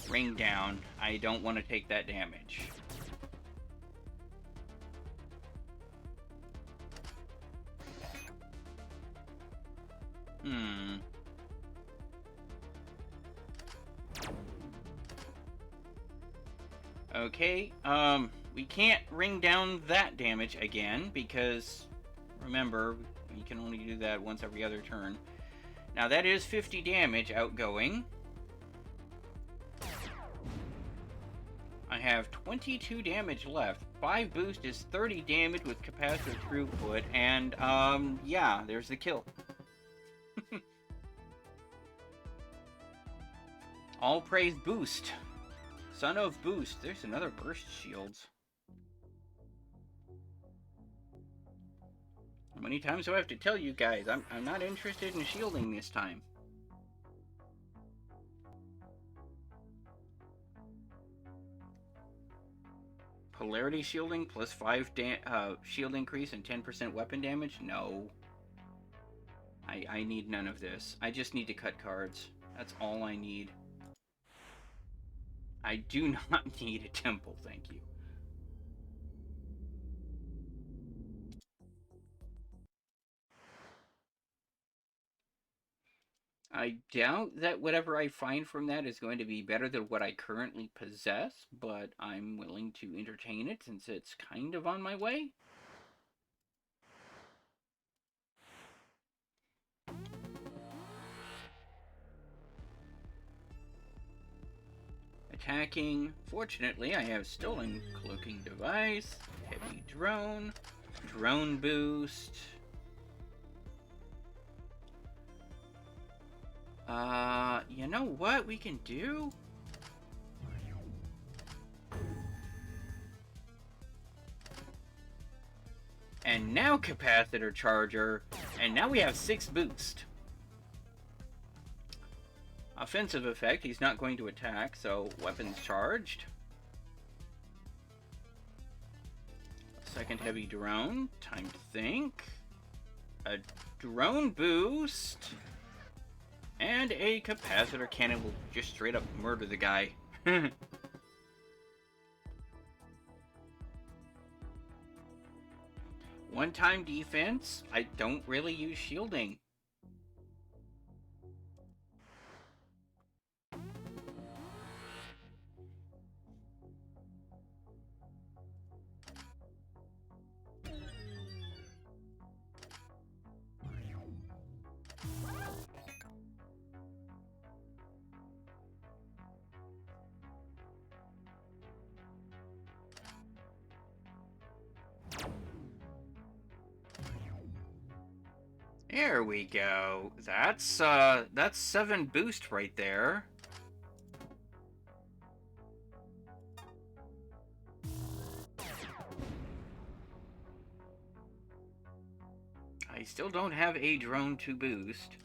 Ring down. I don't want to take that damage. Okay, we can't ring down that damage again because, remember, you can only do that once every other turn. Now that is 50 damage outgoing. I have 22 damage left. 5 boost is 30 damage with capacitor throughput, and, yeah, there's the kill. All praise boost. Son of boost. There's another burst shields. How many times do I have to tell you guys? I'm not interested in shielding this time. Polarity shielding plus 5 shield increase and 10% weapon damage? No. I need none of this. I just need to cut cards. That's all I need. I do not need a temple, thank you. I doubt that whatever I find from that is going to be better than what I currently possess, but I'm willing to entertain it since it's kind of on my way. Attacking. Fortunately, I have stolen cloaking device, heavy drone, drone boost. You know what we can do? And now capacitor charger, and now we have 6 boost. Offensive effect, he's not going to attack, so weapons charged. Second heavy drone, time to think. A drone boost. And a capacitor cannon will just straight up murder the guy. One-time defense, I don't really use shielding. There we go. That's 7 boost right there. I still don't have a drone to boost.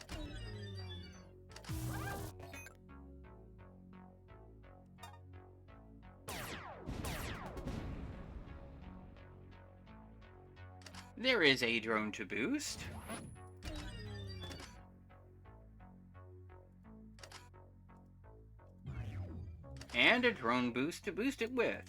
There is a drone to boost. And a drone boost to boost it with.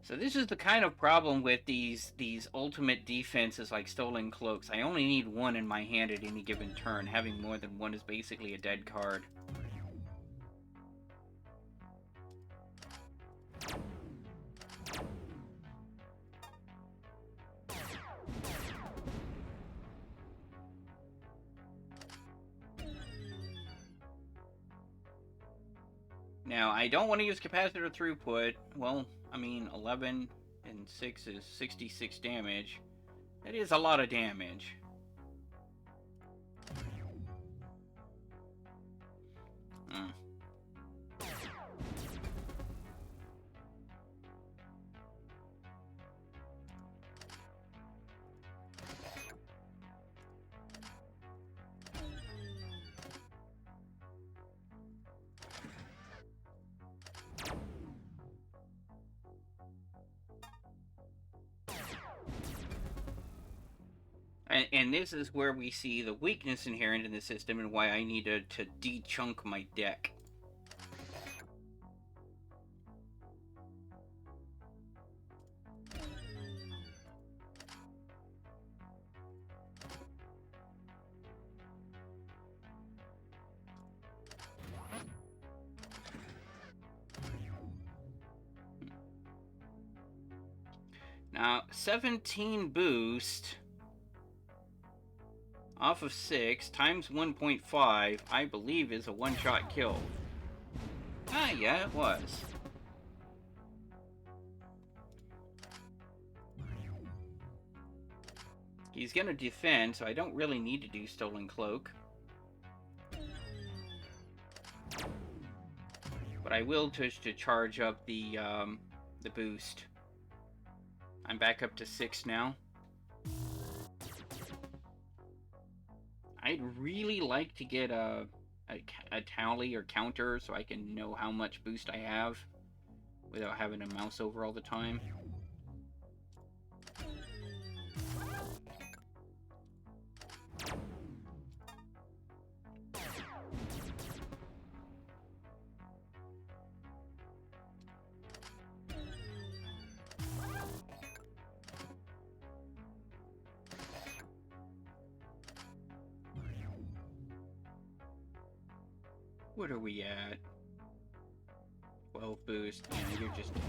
So this is the kind of problem with these ultimate defenses like Stolen Cloaks. I only need one in my hand at any given turn. Having more than one is basically a dead card. Now, I don't want to use capacitor throughput. Well, I mean, 11 and 6 is 66 damage. That is a lot of damage. And this is where we see the weakness inherent in the system and why I needed to de-chunk my deck. Now, 17 boost off of 6 times 1.5, I believe is a one-shot kill. Ah, yeah, it was. He's gonna defend, so I don't really need to do Stolen Cloak. But I will to charge up the boost. I'm back up to 6 now. I'd really like to get a tally or counter so I can know how much boost I have without having to mouse over all the time. What are we at? 12 boost. Yeah, you're just dead.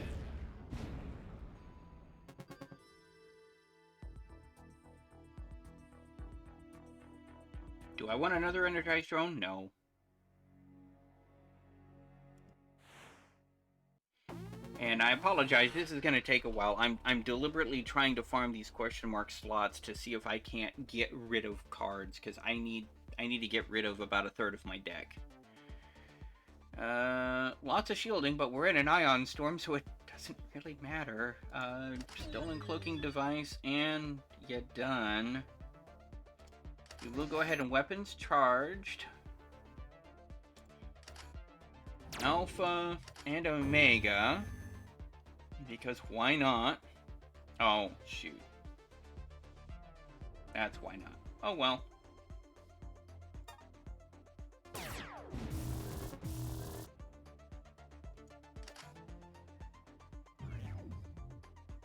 Do I want another energized drone? No. And I apologize, this is going to take a while. I'm deliberately trying to farm these question mark slots to see if I can't get rid of cards, because I need to get rid of about a third of my deck. Lots of shielding, but we're in an ion storm, so it doesn't really matter. Stolen cloaking device, and you're done. We will go ahead and weapons charged. Alpha and Omega. Because why not? Oh, shoot. That's why not. Oh, well.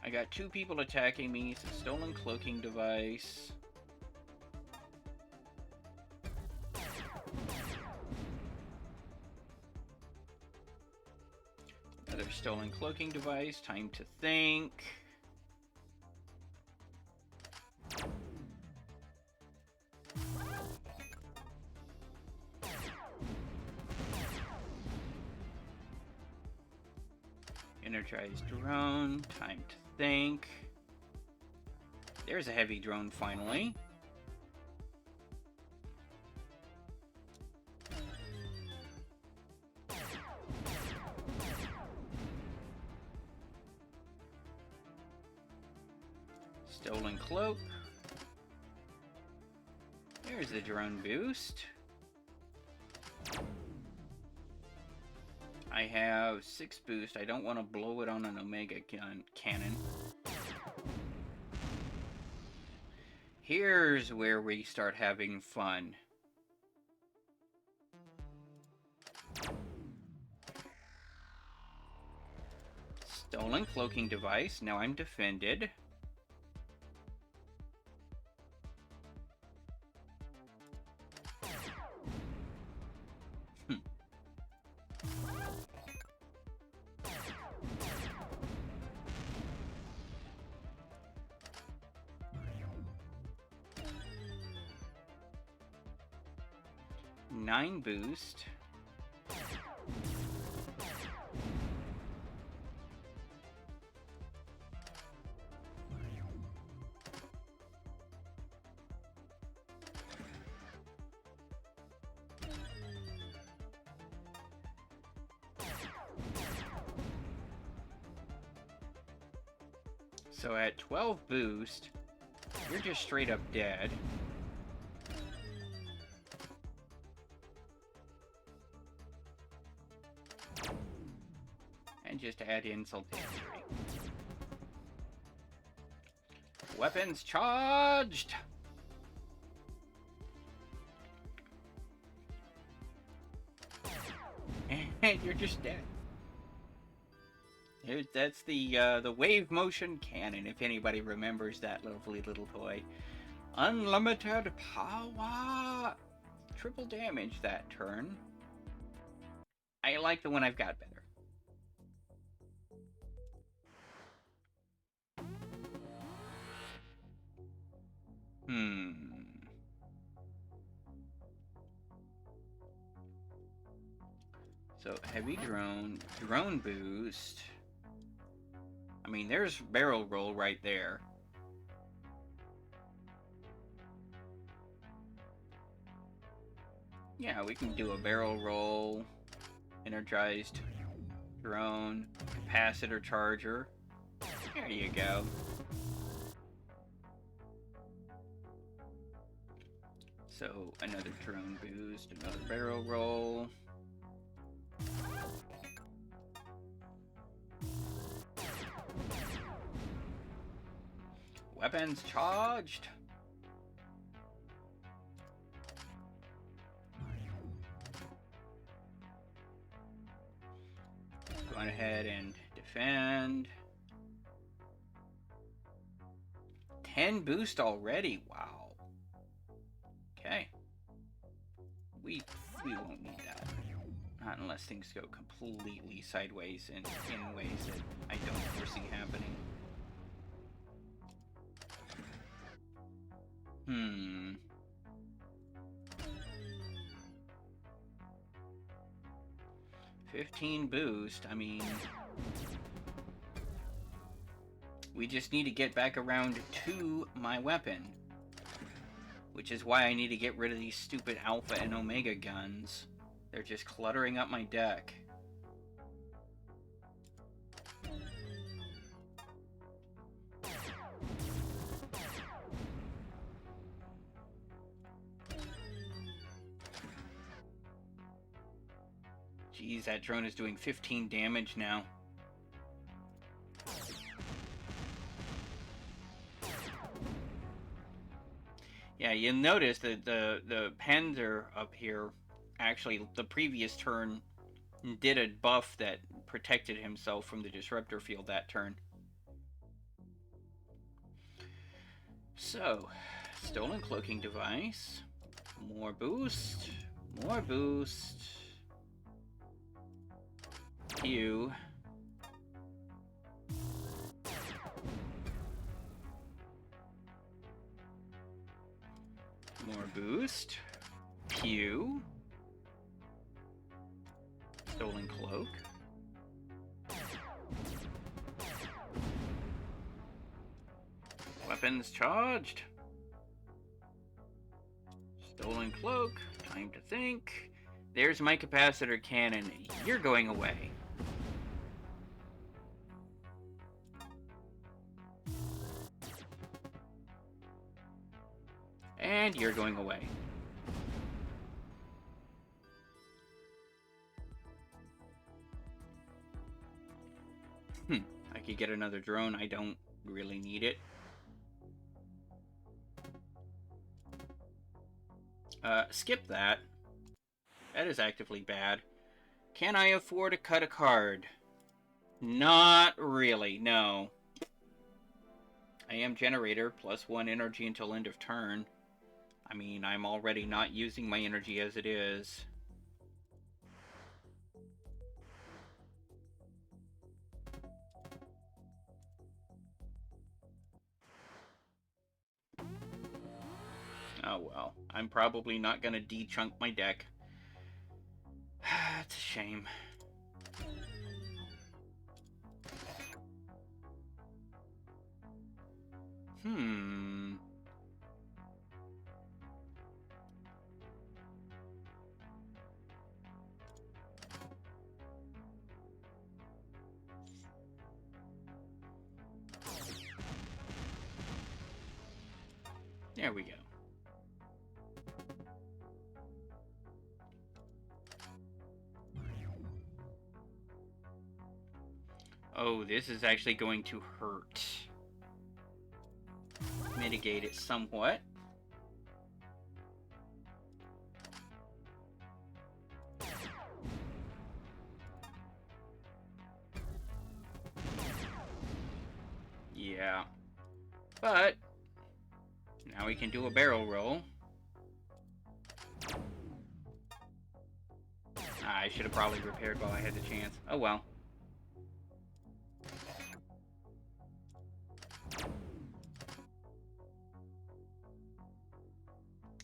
I got 2 people attacking me. It's a stolen cloaking device. Another stolen cloaking device. Time to think. Energized drone. Time to think. There's a heavy drone finally. Stolen cloak. There's the drone boost. I have 6 boost. I don't want to blow it on an Omega cannon. Here's where we start having fun. Stolen cloaking device. Now I'm defended. Nine boost. So at 12 boost, you're just straight up dead. And just add insult to injury. Weapons charged! And you're just dead. That's the wave motion cannon, if anybody remembers that lovely little toy. Unlimited power! Triple damage that turn. I like the one I've got better. So, heavy drone, drone boost. I mean, there's barrel roll right there. Yeah, we can do a barrel roll, energized drone, capacitor charger. There you go. So, another drone boost, another barrel roll. Weapons charged. Going ahead and defend. 10 boost already. Wow. Okay. We won't need that. Unless things go completely sideways in ways that I don't foresee happening. 15 boost, I mean... We just need to get back around to my weapon. Which is why I need to get rid of these stupid Alpha and Omega guns. They're just cluttering up my deck. Jeez, that drone is doing 15 damage now. Yeah, you'll notice that the Panzer up here, actually, the previous turn did a buff that protected himself from the disruptor field that turn. So, stolen cloaking device, more boost, more boost, Q. More boost. Pew. Stolen cloak. Weapons charged. Stolen cloak. Time to think. There's my capacitor cannon. You're going away. And you're going away. I could get another drone. I don't really need it. Skip that. That is actively bad. Can I afford to cut a card? Not really, no. I am generator, +1 energy until end of turn. I mean, I'm already not using my energy as it is. Oh well, I'm probably not gonna de-chunk my deck. It's a shame. There we go. Oh, this is actually going to hurt. Mitigate it somewhat. Yeah. But now we can do a barrel roll. I should have probably repaired while I had the chance. Oh well.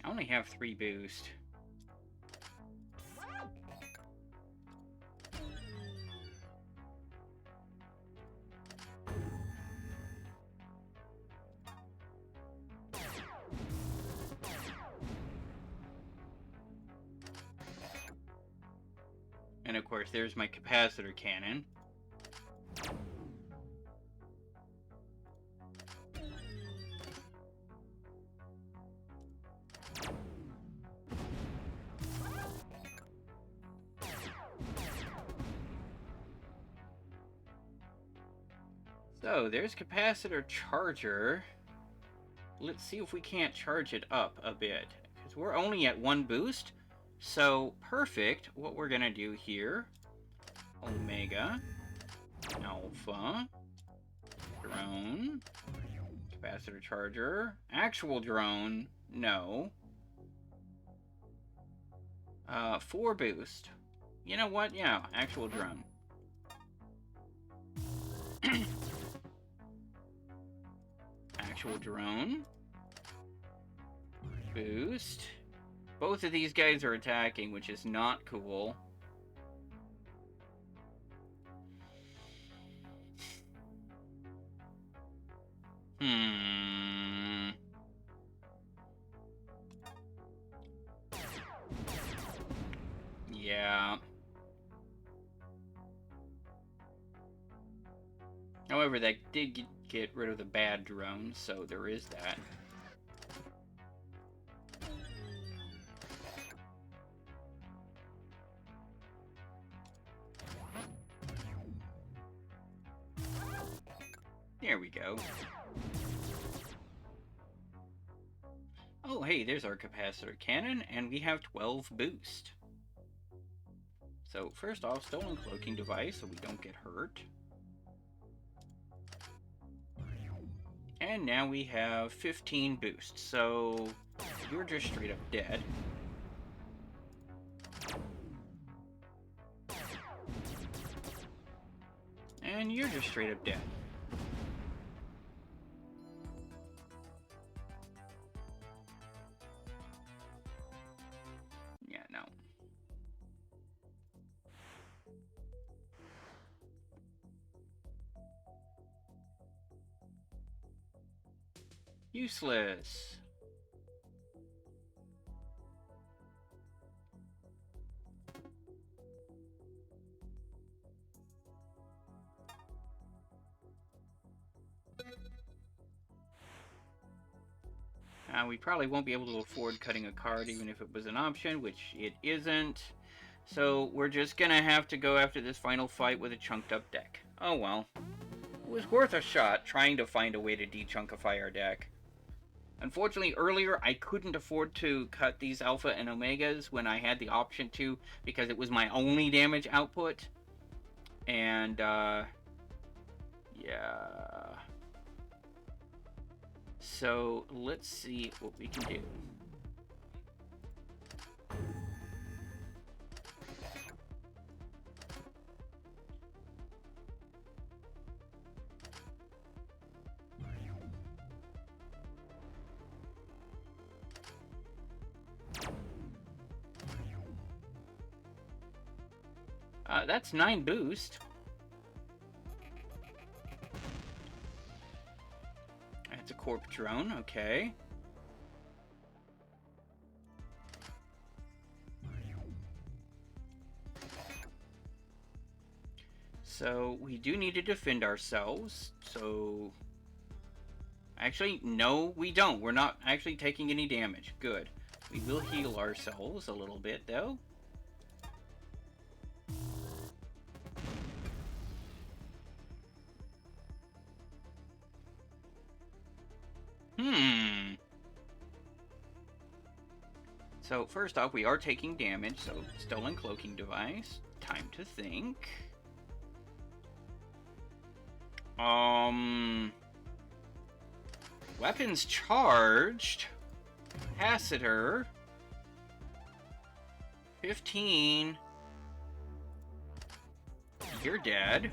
I only have 3 boost. And of course, there's my capacitor cannon. So, there's capacitor charger. Let's see if we can't charge it up a bit. Because we're only at 1 boost. So, perfect. What we're going to do here. Omega. Alpha. Drone. Capacitor charger. Actual drone. No. 4 boost. You know what? Yeah, actual drone. Actual drone. Boost. Both of these guys are attacking, which is not cool. Yeah. However, that did get rid of the bad drone, so there is that. There we go. Oh, hey, there's our capacitor cannon, and we have 12 boost. So, first off, stolen cloaking device so we don't get hurt. And now we have 15 boost, so you're just straight up dead. And you're just straight up dead. Yeah, no. Useless. We probably won't be able to afford cutting a card even if it was an option, which it isn't. So we're just gonna have to go after this final fight with a chunked up deck. Oh well. It was worth a shot trying to find a way to de-chunkify our deck. Unfortunately, earlier I couldn't afford to cut these alpha and omegas when I had the option to because it was my only damage output. And, yeah. So, let's see what we can do. That's 9 boost. That's a corp drone, okay. So, we do need to defend ourselves, so... Actually, no, we don't. We're not actually taking any damage. Good. We will heal ourselves a little bit, though. So, first off, we are taking damage, so stolen cloaking device. Time to think. Weapons charged. Capacitor. 15. You're dead.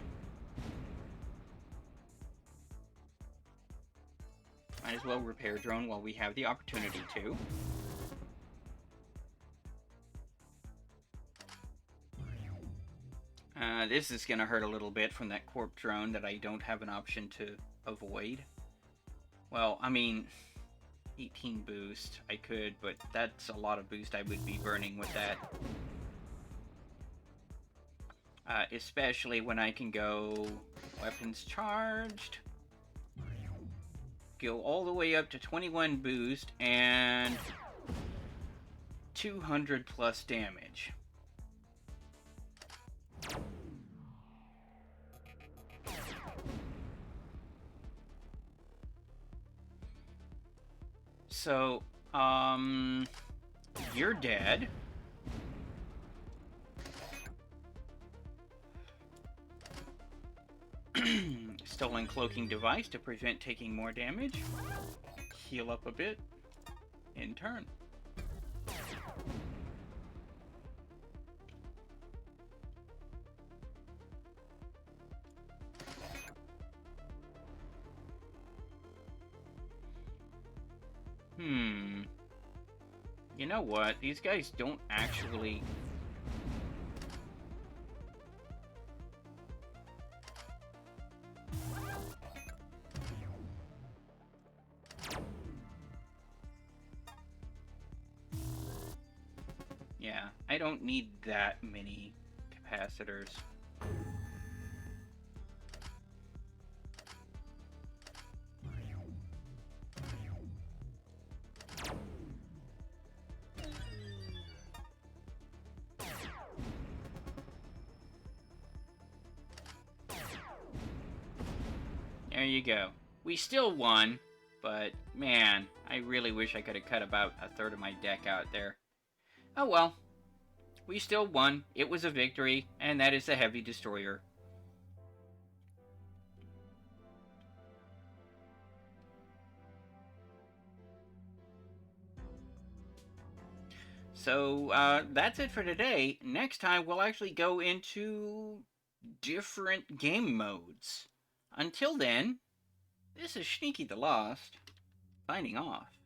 Might as well repair drone while we have the opportunity to. This is gonna hurt a little bit from that corp drone that I don't have an option to avoid. Well, I mean, 18 boost, I could, but that's a lot of boost I would be burning with that. Especially when I can go weapons charged, go all the way up to 21 boost, and 200 plus damage. So, you're dead. Stolen cloaking device to prevent taking more damage. Heal up a bit. In turn. You know what? These guys don't actually... Yeah, I don't need that many capacitors. There you go. We still won, but man, I really wish I could have cut about a third of my deck out there. Oh well. We still won. It was a victory, and that is the Heavy Destroyer. So, that's it for today. Next time, we'll actually go into different game modes. Until then, this is Sneaky the Lost, signing off.